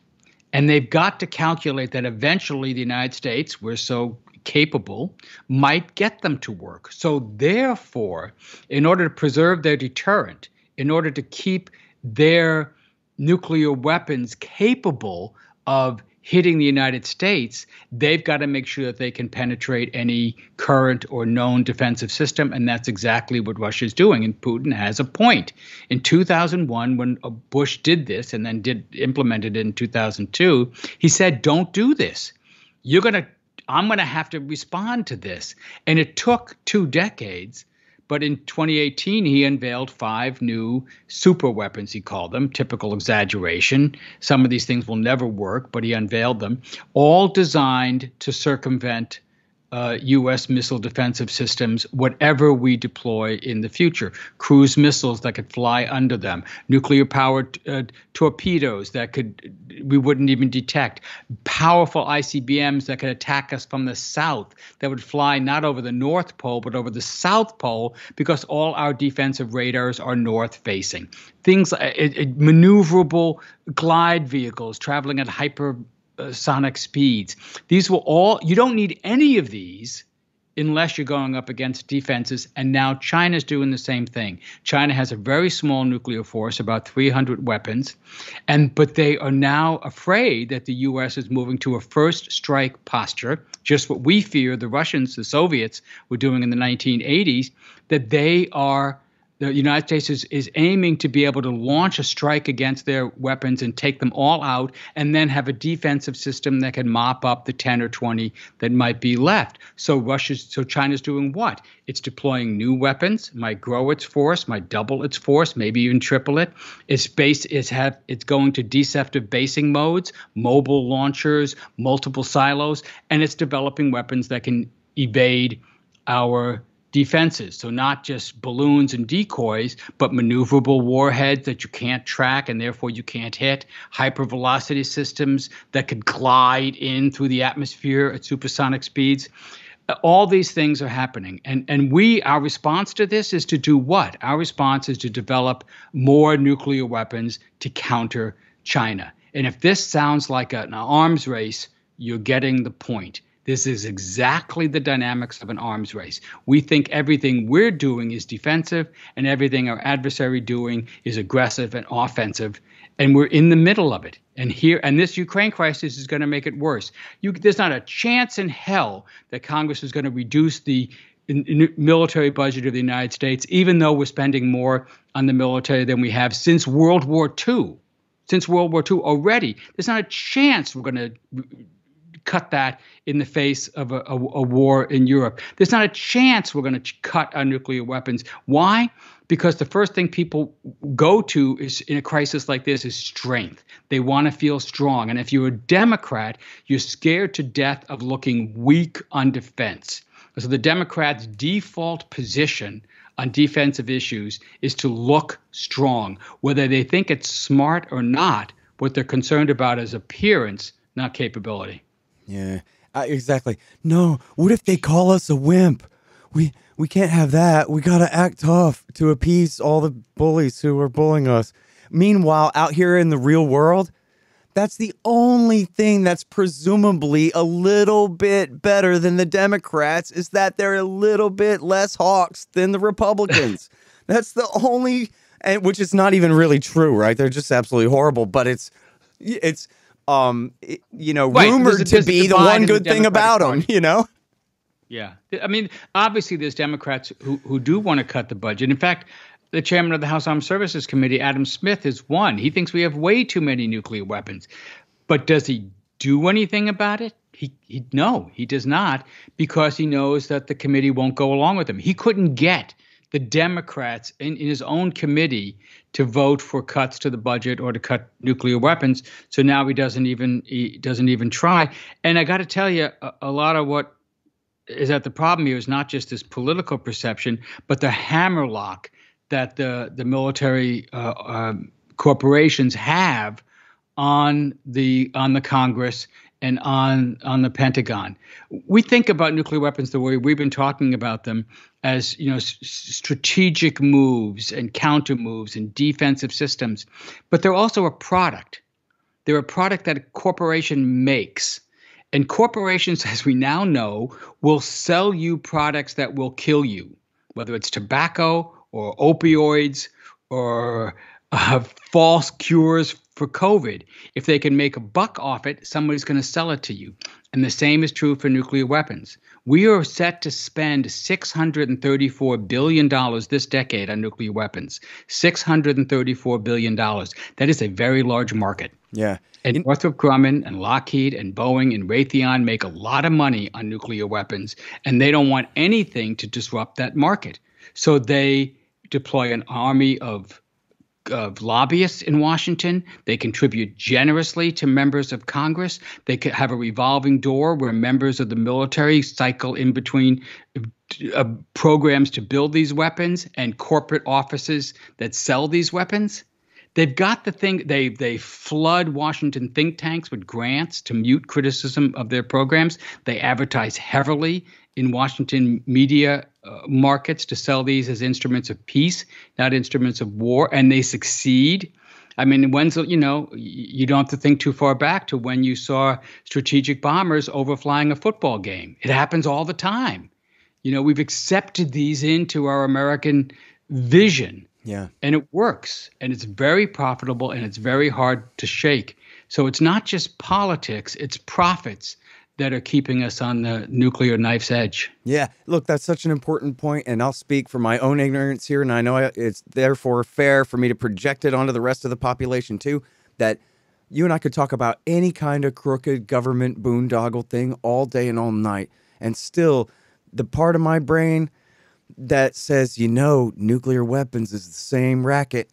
And they've got to calculate that eventually the United States, we're so capable, might get them to work. So therefore, in order to preserve their deterrent, in order to keep their nuclear weapons capable of hitting the United States, they've got to make sure that they can penetrate any current or known defensive system, and that's exactly what Russia is doing. And Putin has a point. In 2001, when Bush did this and then implemented it in 2002, he said, don't do this. You're going to I'm going to have to respond to this. And it took 2 decades. But in 2018, he unveiled 5 new super weapons, he called them, typical exaggeration. Some of these things will never work, but he unveiled them, all designed to circumvent U.S. missile defensive systems, whatever we deploy in the future. Cruise missiles that could fly under them, nuclear-powered torpedoes that we wouldn't even detect, powerful ICBMs that could attack us from the south, that would fly not over the North Pole, but over the South Pole, because all our defensive radars are north-facing. Things like maneuverable glide vehicles traveling at hypersonic speeds. These will all, you don't need any of these unless you're going up against defenses. And now China's doing the same thing. China has a very small nuclear force, about 300 weapons, but they are now afraid that the U.S. is moving to a first strike posture, just what we fear the Russians, the Soviets, were doing in the 1980s, that the United States is aiming to be able to launch a strike against their weapons and take them all out, and then have a defensive system that can mop up the 10 or 20 that might be left. So China's doing what? It's deploying new weapons, might grow its force, might double its force, maybe even triple it. It's going to deceptive basing modes, mobile launchers, multiple silos, and it's developing weapons that can evade our defenses. So not just balloons and decoys, but maneuverable warheads that you can't track and therefore you can't hit, hypervelocity systems that could glide in through the atmosphere at supersonic speeds. All these things are happening. And our response to this is to do what? Our response is to develop more nuclear weapons to counter China. And if this sounds like an arms race, you're getting the point. This is exactly the dynamics of an arms race. We think everything we're doing is defensive and everything our adversary doing is aggressive and offensive, and we're in the middle of it. And this Ukraine crisis is going to make it worse. There's not a chance in hell that Congress is going to reduce the military budget of the United States, even though we're spending more on the military than we have since World War II. Since World War II already, there's not a chance we're going to cut that in the face of a war in Europe. There's not a chance we're going to cut our nuclear weapons. Why? Because the first thing people go to is in a crisis like this is strength. They want to feel strong. And if you're a Democrat, you're scared to death of looking weak on defense. So the Democrats' default position on defensive issues is to look strong. Whether they think it's smart or not, what they're concerned about is appearance, not capability. Yeah, exactly. No, what if they call us a wimp? We can't have that. We got to act tough to appease all the bullies who are bullying us. Meanwhile, out here in the real world, that's the only thing that's presumably a little bit better than the Democrats, is that they're a little bit less hawks than the Republicans. That's the only, and which is not even really true, right? They're just absolutely horrible, but it's rumored to be the one good thing about them, Yeah. I mean, obviously there's Democrats who do want to cut the budget. In fact, the chairman of the House Armed Services Committee, Adam Smith, is one. He thinks we have way too many nuclear weapons. But does he do anything about it? No, he does not, because he knows that the committee won't go along with him. He couldn't get the Democrats in his own committee to vote for cuts to the budget or to cut nuclear weapons. So now he doesn't even try. And I got to tell you, a lot of what is at the problem here is not just this political perception, but the hammerlock that the military corporations have on the Congress and on the Pentagon. We think about nuclear weapons the way we've been talking about them as, strategic moves and counter moves and defensive systems, but they're also a product. They're a product that a corporation makes. And corporations, as we now know, will sell you products that will kill you, whether it's tobacco or opioids or false cures for COVID. If they can make a buck off it, somebody's going to sell it to you. And the same is true for nuclear weapons. We are set to spend $634 billion this decade on nuclear weapons. $634 billion. That is a very large market. Yeah. And Northrop Grumman and Lockheed and Boeing and Raytheon make a lot of money on nuclear weapons, and they don't want anything to disrupt that market. So they deploy an army of lobbyists in Washington. They contribute generously to members of Congress. They could have a revolving door where members of the military cycle in between programs to build these weapons and corporate offices that sell these weapons. They've got the thing. They flood Washington think tanks with grants to mute criticism of their programs. They advertise heavily in Washington media markets to sell these as instruments of peace, not instruments of war, and they succeed. I mean, you don't have to think too far back to when you saw strategic bombers overflying a football game. It happens all the time. We've accepted these into our American vision. Yeah. And it works, and it's very profitable, and it's very hard to shake. So it's not just politics, it's profits that are keeping us on the nuclear knife's edge. Yeah. Look, that's such an important point, and I'll speak from my own ignorance here, and I know it's therefore fair for me to project it onto the rest of the population too, that you and I could talk about any kind of crooked government boondoggle thing all day and all night, and still the part of my brain that says, nuclear weapons is the same racket.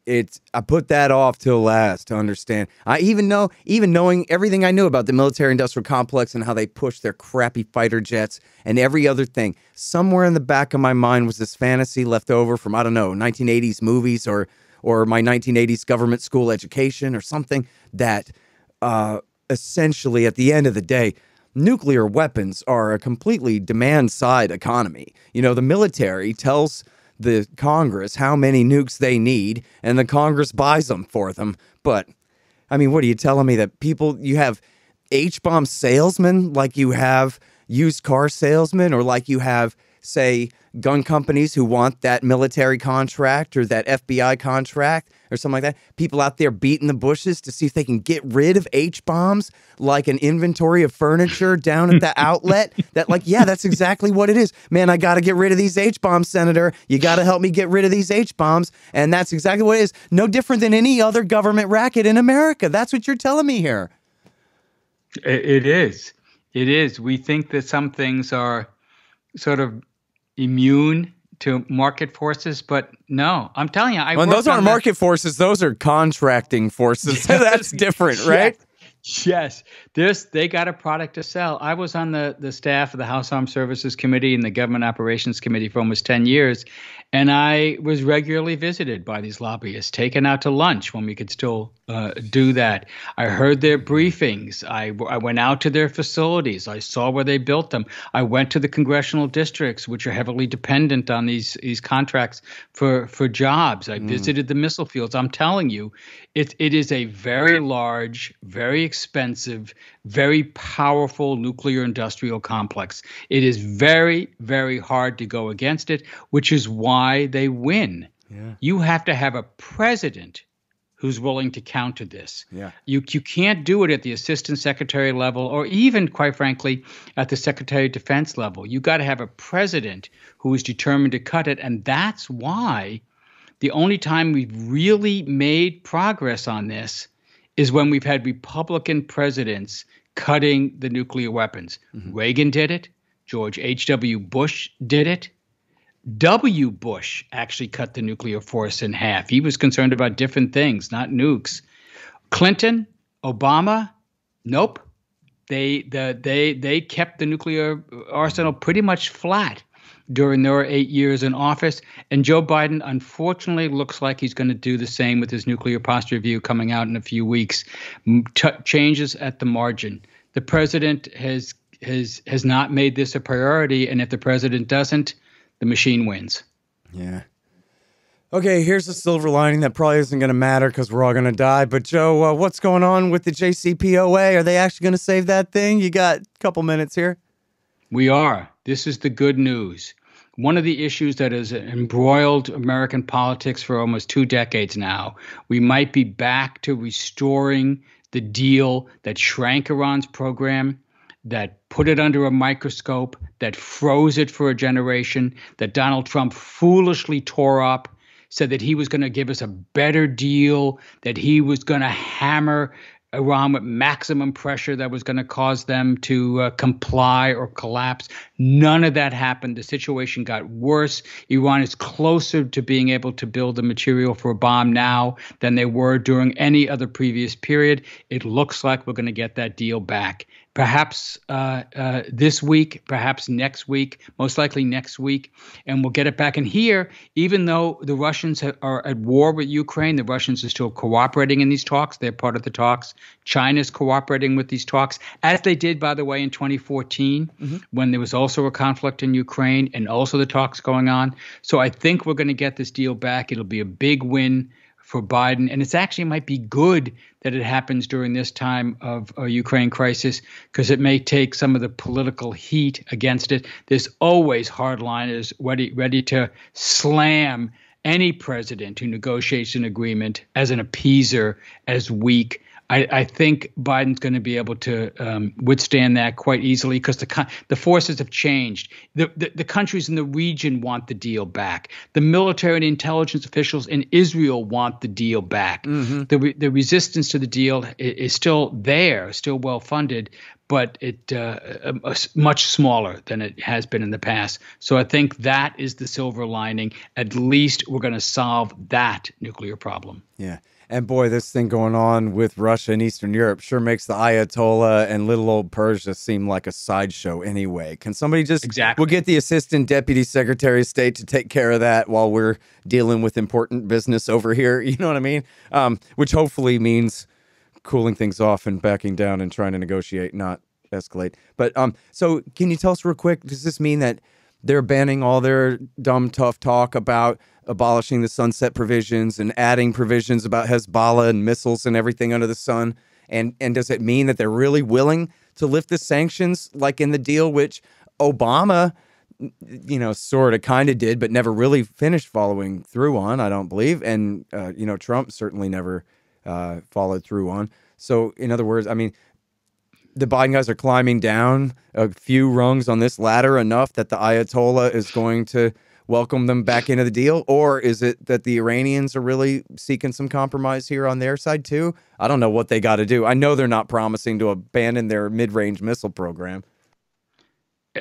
I put that off till last to understand. I even knowing everything I knew about the military-industrial complex and how they push their crappy fighter jets and every other thing, somewhere in the back of my mind was this fantasy left over from, 1980s movies or my 1980s government school education or something that essentially at the end of the day, nuclear weapons are a completely demand-side economy. The military tells the Congress how many nukes they need, and the Congress buys them for them. But, what are you telling me that you have H-bomb salesmen like you have used car salesmen, or like you have, say, gun companies who want that military contract or that FBI contract or something like that? People out there beating the bushes to see if they can get rid of H-bombs like an inventory of furniture down at the outlet. That's exactly what it is. Man, I got to get rid of these H-bombs, Senator. You got to help me get rid of these H-bombs. And that's exactly what it is. No different than any other government racket in America. That's what you're telling me here. It is. It is. We think that some things are sort of immune to market forces, but no, I'm telling you, those aren't market forces; those are contracting forces. That's different, right? Yes. They got a product to sell. I was on the staff of the House Armed Services Committee and the Government Operations Committee for almost 10 years, and I was regularly visited by these lobbyists, taken out to lunch when we could still do that. I heard their briefings. I went out to their facilities. I saw where they built them. I went to the congressional districts, which are heavily dependent on these contracts for jobs. I visited the missile fields. I'm telling you, it is a very large, very expensive, very powerful nuclear industrial complex. It is very, very hard to go against it, which is why they win. Yeah. You have to have a president who's willing to counter this. Yeah. You can't do it at the assistant secretary level or even, quite frankly, at the secretary of defense level. You got to have a president who is determined to cut it. And that's why the only time we've really made progress on this is when we've had Republican presidents cutting the nuclear weapons. Mm-hmm. Reagan did it. George H.W. Bush did it. W. Bush actually cut the nuclear force in half. He was concerned about different things, not nukes. Clinton, Obama, nope. They kept the nuclear arsenal pretty much flat during their 8 years in office. And Joe Biden, unfortunately, looks like he's going to do the same with his nuclear posture review coming out in a few weeks. Changes at the margin. The president has not made this a priority, and if the president doesn't, the machine wins. Yeah. Okay, here's the silver lining that probably isn't going to matter because we're all going to die. But Joe, what's going on with the JCPOA? Are they actually going to save that thing? You got a couple minutes here. We are. This is the good news. One of the issues that has embroiled American politics for almost 2 decades now, we might be back to restoring the deal that shrank Iran's program, that put it under a microscope, that froze it for a generation, that Donald Trump foolishly tore up, said that he was going to give us a better deal, that he was going to hammer Iran with maximum pressure that was going to cause them to comply or collapse. None of that happened. The situation got worse. Iran is closer to being able to build the material for a bomb now than they were during any other previous period. It looks like we're going to get that deal back. Perhaps this week, perhaps next week, most likely next week, and we'll get it back. And here, even though the Russians are at war with Ukraine, the Russians are still cooperating in these talks. They're part of the talks. China's cooperating with these talks, as they did, by the way, in 2014, when there was also a conflict in Ukraine and also the talks going on. So I think we're going to get this deal back. It'll be a big win for Biden. And it's actually might be good that it happens during this time of a Ukraine crisis, because it may take some of the political heat against it. There's always hardliners ready to slam any president who negotiates an agreement as an appeaser, as weak. I think Biden's going to be able to withstand that quite easily, because the forces have changed. The countries in the region want the deal back. The military and intelligence officials in Israel want the deal back. The resistance to the deal is still there, still well funded, but it much smaller than it has been in the past. So I think that is the silver lining. At least we're going to solve that nuclear problem. Yeah. And boy, this thing going on with Russia and Eastern Europe sure makes the Ayatollah and little old Persia seem like a sideshow anyway. Can somebody just, we'll get the Assistant Deputy Secretary of State to take care of that while we're dealing with important business over here. You know what I mean? Which hopefully means cooling things off and backing down and trying to negotiate, not escalate. But so can you tell us real quick, does this mean that they're banning all their dumb, tough talk about abolishing the sunset provisions and adding provisions about Hezbollah and missiles and everything under the sun? And does it mean that they're really willing to lift the sanctions like in the deal, which Obama, you know, sort of kind of did, but never really finished following through on, I don't believe. And, you know, Trump certainly never followed through on. So in other words, I mean, the Biden guys are climbing down a few rungs on this ladder enough that the Ayatollah is going to welcome them back into the deal? Or is it that the Iranians are really seeking some compromise here on their side too? I don't know what they got to do. I know they're not promising to abandon their mid-range missile program.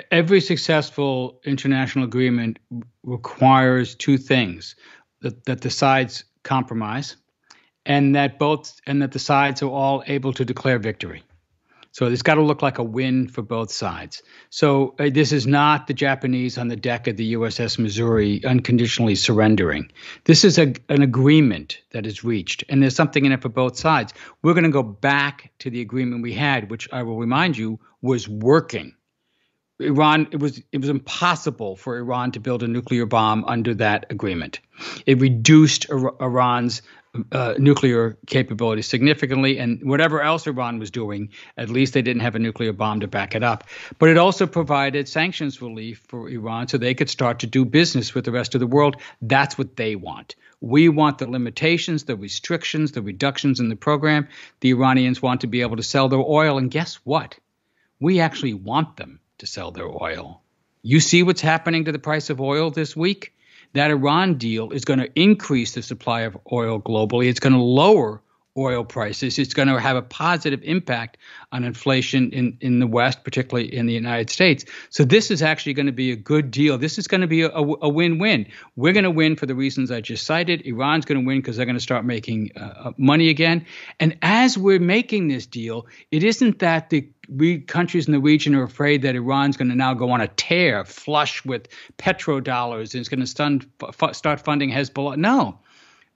Every successful international agreement requires two things: that the sides compromise, and that the sides are all able to declare victory. So it's got to look like a win for both sides. So this is not the Japanese on the deck of the USS Missouri unconditionally surrendering. This is an agreement that is reached, and there's something in it for both sides. We're going to go back to the agreement we had, which I will remind you was working. Iran, it was impossible for Iran to build a nuclear bomb under that agreement. It reduced Iran's nuclear capability significantly, and whatever else Iran was doing, at least they didn't have a nuclear bomb to back it up. But it also provided sanctions relief for Iran so they could start to do business with the rest of the world. That's what they want. We want the limitations, the restrictions, the reductions in the program. The Iranians want to be able to sell their oil, and guess what? We actually want them to sell their oil. You see what's happening to the price of oil this week? That Iran deal is going to increase the supply of oil globally. It's going to lower oil prices. It's going to have a positive impact on inflation in the West, particularly in the United States. So this is actually going to be a good deal. This is going to be a win-win. We're going to win for the reasons I just cited. Iran's going to win because they're going to start making money again. And as we're making this deal, it isn't that the countries in the region are afraid that Iran's going to now go on a tear, flush with petrodollars, and it's going to start funding Hezbollah. No.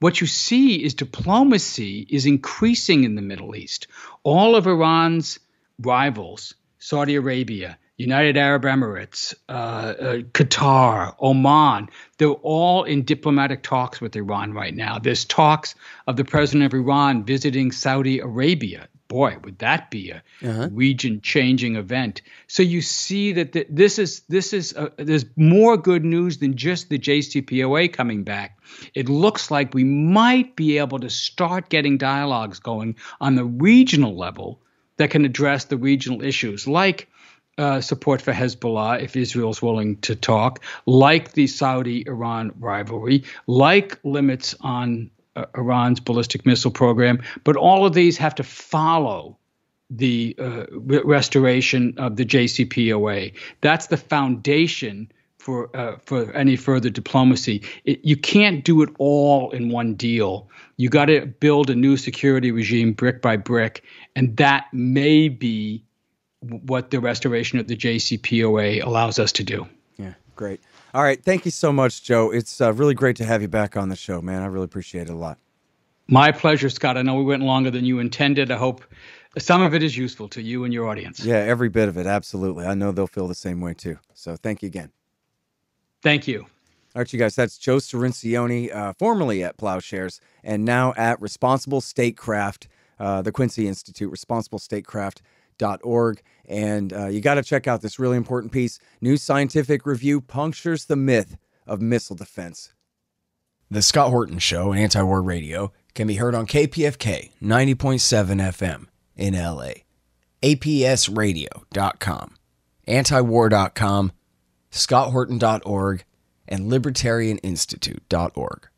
What you see is diplomacy is increasing in the Middle East. All of Iran's rivals, Saudi Arabia, United Arab Emirates, Qatar, Oman, they're all in diplomatic talks with Iran right now. There's talks of the president of Iran visiting Saudi Arabia boy, would that be a Uh-huh. region-changing event? So you see that there's more good news than just the JCPOA coming back. It looks like we might be able to start getting dialogues going on the regional level that can address the regional issues, like support for Hezbollah if Israel's willing to talk, like the Saudi-Iran rivalry, like limits on Iran's ballistic missile program. But all of these have to follow the restoration of the JCPOA. That's the foundation for any further diplomacy. You can't do it all in one deal. You got to build a new security regime brick by brick, and that may be what the restoration of the JCPOA allows us to do. Yeah, great. All right, thank you so much, Joe. It's really great to have you back on the show, man. I really appreciate it a lot. My pleasure, Scott. I know we went longer than you intended. I hope some of it is useful to you and your audience. Yeah, every bit of it, absolutely. I know they'll feel the same way too. So thank you again. Thank you. All right, you guys, that's Joe Cirincione, formerly at Plowshares and now at Responsible Statecraft, the Quincy Institute, responsiblestatecraft.org. And you got to check out this really important piece. New scientific review punctures the myth of missile defense. The Scott Horton Show, Anti-War Radio, can be heard on KPFK 90.7 FM in LA, APSradio.com, antiwar.com, scotthorton.org, and libertarianinstitute.org.